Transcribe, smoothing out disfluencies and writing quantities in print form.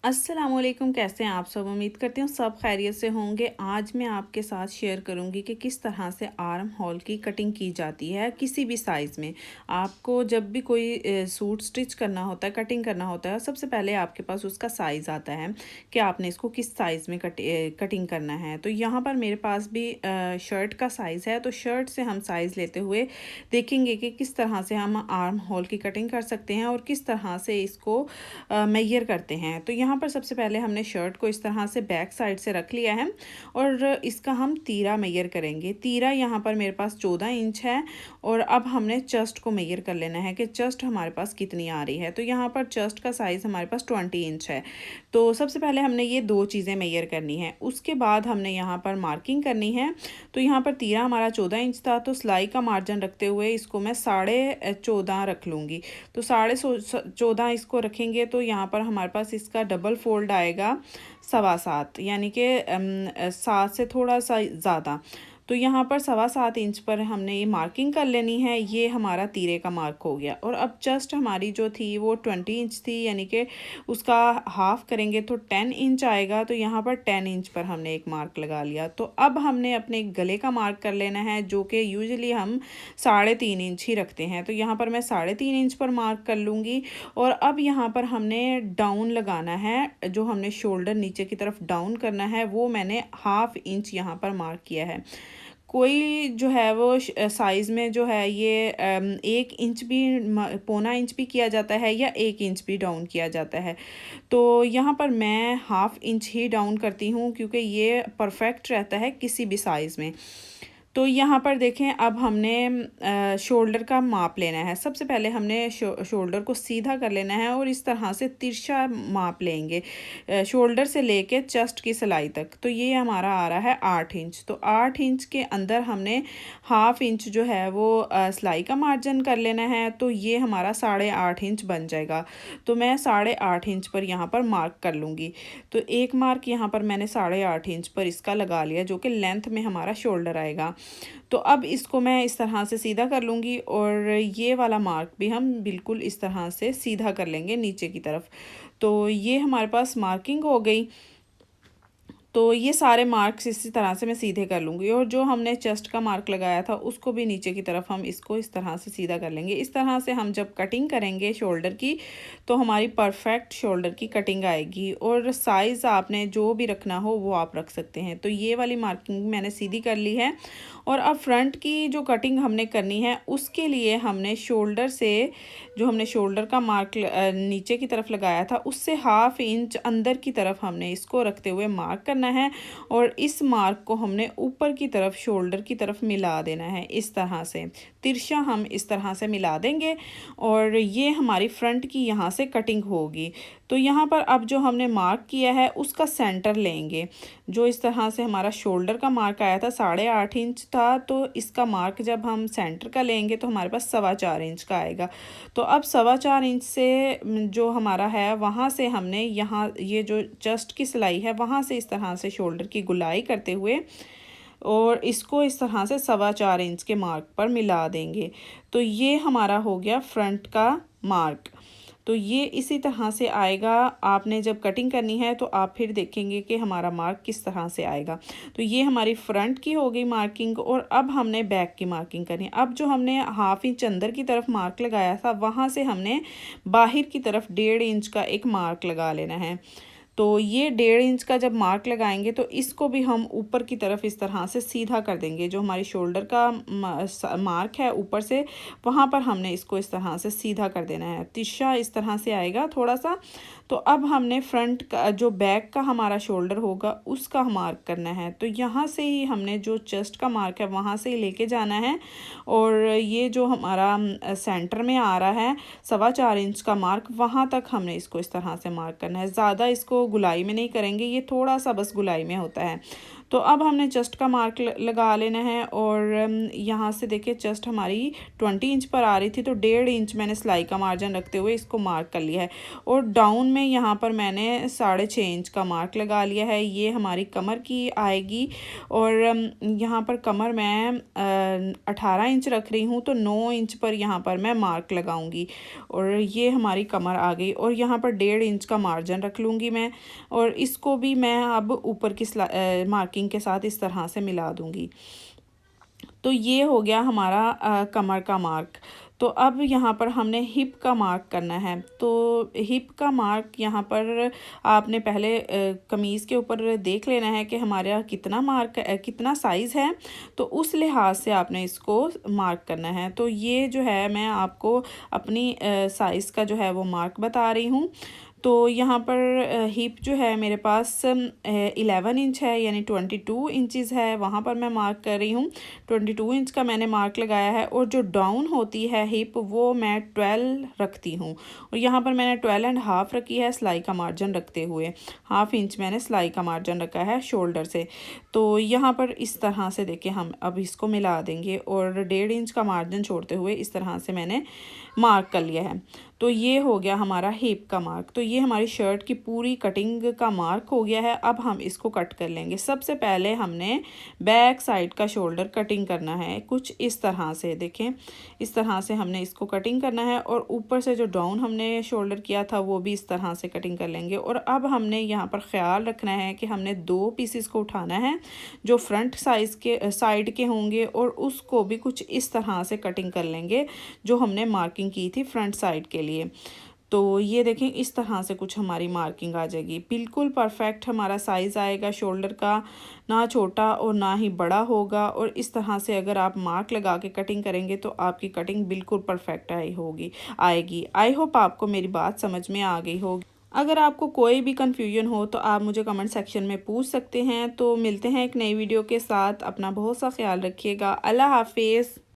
अस्सलामुअलैकुम, कैसे हैं आप सब। उम्मीद करती हूँ सब खैरियत से होंगे। आज मैं आपके साथ शेयर करूँगी कि किस तरह से आर्म होल की कटिंग की जाती है किसी भी साइज़ में। आपको जब भी कोई सूट स्टिच करना होता है, कटिंग करना होता है, सबसे पहले आपके पास उसका साइज़ आता है कि आपने इसको किस साइज़ में कटिंग करना है। तो यहाँ पर मेरे पास भी शर्ट का साइज़ है, तो शर्ट से हम साइज़ लेते हुए देखेंगे कि किस तरह से हम आर्म होल की कटिंग कर सकते हैं और किस तरह से इसको मेजर करते हैं। तो यहाँ पर सबसे पहले हमने शर्ट को इस तरह से बैक साइड से रख लिया है और इसका हम तीरा मेजर करेंगे। तीरा यहाँ पर मेरे पास 14 इंच है और अब हमने चेस्ट को मेजर कर लेना है कि चेस्ट हमारे पास कितनी आ रही है। तो यहाँ पर चेस्ट का साइज़ हमारे पास 20 इंच है। तो सबसे पहले हमने ये दो चीज़ें मेजर करनी है, उसके बाद हमने यहाँ पर मार्किंग करनी है। तो यहाँ पर तीरा हमारा 14 इंच था, तो सिलाई का मार्जिन रखते हुए इसको मैं 14.5 रख लूँगी। तो 14.5 इसको रखेंगे तो यहाँ पर हमारे पास इसका डबल फोल्ड आएगा 7.25, यानी कि 7 से थोड़ा सा ज़्यादा। तो यहाँ पर 7.25 इंच पर हमने ये मार्किंग कर लेनी है। ये हमारा तीरे का मार्क हो गया। और अब चेस्ट हमारी जो थी वो 20 इंच थी, यानी कि उसका हाफ करेंगे तो 10 इंच आएगा। तो यहाँ पर 10 इंच पर हमने एक मार्क लगा लिया। तो अब हमने अपने गले का मार्क कर लेना है, जो कि यूजुअली हम 3.5 इंच ही रखते हैं। तो यहाँ पर मैं 3.5 इंच पर मार्क कर लूँगी। और अब यहाँ पर हमने डाउन लगाना है, जो हमने शोल्डर नीचे की तरफ डाउन करना है वो मैंने 1/2 इंच यहाँ पर मार्क किया है। कोई जो है वो साइज़ में जो है ये 1 इंच भी, 1/4 इंच भी किया जाता है या 1 इंच भी डाउन किया जाता है। तो यहाँ पर मैं 1/2 इंच ही डाउन करती हूँ, क्योंकि ये परफेक्ट रहता है किसी भी साइज़ में। तो यहाँ पर देखें, अब हमने शोल्डर का माप लेना है। सबसे पहले हमने शोल्डर को सीधा कर लेना है और इस तरह से तिरछा माप लेंगे शोल्डर से लेके चेस्ट की सिलाई तक। तो ये हमारा आ रहा है 8 इंच। तो 8 इंच के अंदर हमने 1/2 इंच जो है वो सिलाई का मार्जिन कर लेना है। तो ये हमारा 8.5 इंच बन जाएगा। तो मैं 8.5 इंच पर यहाँ पर मार्क कर लूँगी। तो एक मार्क यहाँ पर मैंने 8.5 इंच पर इसका लगा लिया, जो कि लेंथ में हमारा शोल्डर आएगा। तो अब इसको मैं इस तरह से सीधा कर लूँगी और ये वाला मार्क भी हम बिल्कुल इस तरह से सीधा कर लेंगे नीचे की तरफ। तो ये हमारे पास मार्किंग हो गई। तो ये सारे मार्क्स इसी तरह से मैं सीधे कर लूँगी और जो हमने चेस्ट का मार्क लगाया था उसको भी नीचे की तरफ हम इसको इस तरह से सीधा कर लेंगे। इस तरह से हम जब कटिंग करेंगे शोल्डर की, तो हमारी परफेक्ट शोल्डर की कटिंग आएगी। और साइज़ आपने जो भी रखना हो वो आप रख सकते हैं। तो ये वाली मार्किंग मैंने सीधी कर ली है। और अब फ्रंट की जो कटिंग हमने करनी है उसके लिए हमने शोल्डर से, जो हमने शोल्डर का मार्क नीचे की तरफ लगाया था, उससे 1/2 इंच अंदर की तरफ हमने इसको रखते हुए मार्क करना है। और इस मार्क को हमने ऊपर की तरफ शोल्डर की तरफ मिला देना है। इस तरह से तिरछा हम इस तरह से मिला देंगे और ये हमारी फ्रंट की यहाँ से कटिंग होगी। तो यहाँ पर अब जो हमने मार्क किया है उसका सेंटर लेंगे। जो इस तरह से हमारा शोल्डर का मार्क आया था 8.5 इंच था, तो इसका मार्क जब हम सेंटर का लेंगे तो हमारे पास 4.25 इंच का आएगा। तो अब 4.25 इंच से जो हमारा है वहाँ से हमने यहाँ ये जो चेस्ट की सिलाई है वहाँ से इस तरह से शोल्डर की गुलाई करते हुए और इसको इस तरह से 4.25 इंच के मार्क पर मिला देंगे। तो ये हमारा हो गया फ्रंट का मार्क। तो ये इसी तरह से आएगा। आपने जब कटिंग करनी है तो आप फिर देखेंगे कि हमारा मार्क किस तरह से आएगा। तो ये हमारी फ्रंट की हो गई मार्किंग और अब हमने बैक की मार्किंग करनी है। अब जो हमने 1/2 इंच अंदर की तरफ मार्क लगाया था वहाँ से हमने बाहर की तरफ 1.5 इंच का एक मार्क लगा लेना है। तो ये 1.5 इंच का जब मार्क लगाएंगे तो इसको भी हम ऊपर की तरफ इस तरह से सीधा कर देंगे। जो हमारी शोल्डर का मार्क है ऊपर से, वहाँ पर हमने इसको इस तरह से सीधा कर देना है। तिरछा इस तरह से आएगा थोड़ा सा। तो अब हमने फ्रंट का, जो बैक का हमारा शोल्डर होगा उसका मार्क करना है। तो यहाँ से ही हमने जो चेस्ट का मार्क है वहाँ से ही लेके जाना है। और ये जो हमारा सेंटर में आ रहा है 4.25 इंच का मार्क, वहाँ तक हमने इसको इस तरह से मार्क करना है। ज़्यादा इसको गुलाई में नहीं करेंगे, ये थोड़ा सा बस गुलाई में होता है। तो अब हमने चेस्ट का मार्क लगा लेना है और यहाँ से देखिए चेस्ट हमारी 20 इंच पर आ रही थी, तो 1.5 इंच मैंने सिलाई का मार्जिन रखते हुए इसको मार्क कर लिया है। और डाउन में यहाँ पर मैंने 6.5 इंच का मार्क लगा लिया है। ये हमारी कमर की आएगी और यहाँ पर कमर मैं 18 इंच रख रही हूँ, तो 9 इंच पर यहाँ पर मैं मार्क लगाऊंगी और ये हमारी कमर आ गई। और यहाँ पर 1.5 इंच का मार्जिन रख लूँगी मैं, और इसको भी मैं अब ऊपर की मार्किंग के साथ इस तरह से मिला दूँगी। तो ये हो गया हमारा कमर का मार्क। तो अब यहाँ पर हमने हिप का मार्क करना है। तो हिप का मार्क यहाँ पर आपने पहले कमीज़ के ऊपर देख लेना है कि हमारे यहाँ कितना मार्क कितना साइज़ है, तो उस लिहाज से आपने इसको मार्क करना है। तो ये जो है मैं आपको अपनी साइज़ का जो है वो मार्क बता रही हूँ। तो यहाँ पर हिप जो है मेरे पास 11 इंच है, यानी 22 इंचज़ है, वहाँ पर मैं मार्क कर रही हूँ। 22 इंच का मैंने मार्क लगाया है। और जो डाउन होती है हिप वो मैं 12 रखती हूँ, और यहाँ पर मैंने 12.5 रखी है सिलाई का मार्जिन रखते हुए। 1/2 इंच मैंने सिलाई का मार्जिन रखा है शोल्डर से। तो यहाँ पर इस तरह से देखिए हम अब इसको मिला देंगे और 1.5 इंच का मार्जिन छोड़ते हुए इस तरह से मैंने मार्क कर लिया है। तो ये हो गया हमारा हिप का मार्क। तो ये हमारी शर्ट की पूरी कटिंग का मार्क हो गया है। अब हम इसको कट कर लेंगे। सबसे पहले हमने बैक साइड का शोल्डर कटिंग करना है, कुछ इस तरह से देखें, इस तरह से हमने इसको कटिंग करना है। और ऊपर से जो डाउन हमने शोल्डर किया था वो भी इस तरह से कटिंग कर लेंगे। और अब हमने यहाँ पर ख्याल रखना है कि हमने 2 पीसेस को उठाना है जो फ्रंट साइड के होंगे, और उसको भी कुछ इस तरह से कटिंग कर लेंगे जो हमने मार्किंग की थी फ्रंट साइड के लिए। तो ये देखें इस तरह से कुछ हमारी मार्किंग आ जाएगी। बिल्कुल परफेक्ट हमारा साइज़ आएगा शोल्डर का, ना छोटा और ना ही बड़ा होगा। और इस तरह से अगर आप मार्क लगा के कटिंग करेंगे तो आपकी कटिंग बिल्कुल परफेक्ट आएगी। आई होप आपको मेरी बात समझ में आ गई होगी। अगर आपको कोई भी कन्फ्यूजन हो तो आप मुझे कमेंट सेक्शन में पूछ सकते हैं। तो मिलते हैं एक नई वीडियो के साथ। अपना बहुत सा ख्याल रखिएगा। अल्लाह हाफिज़।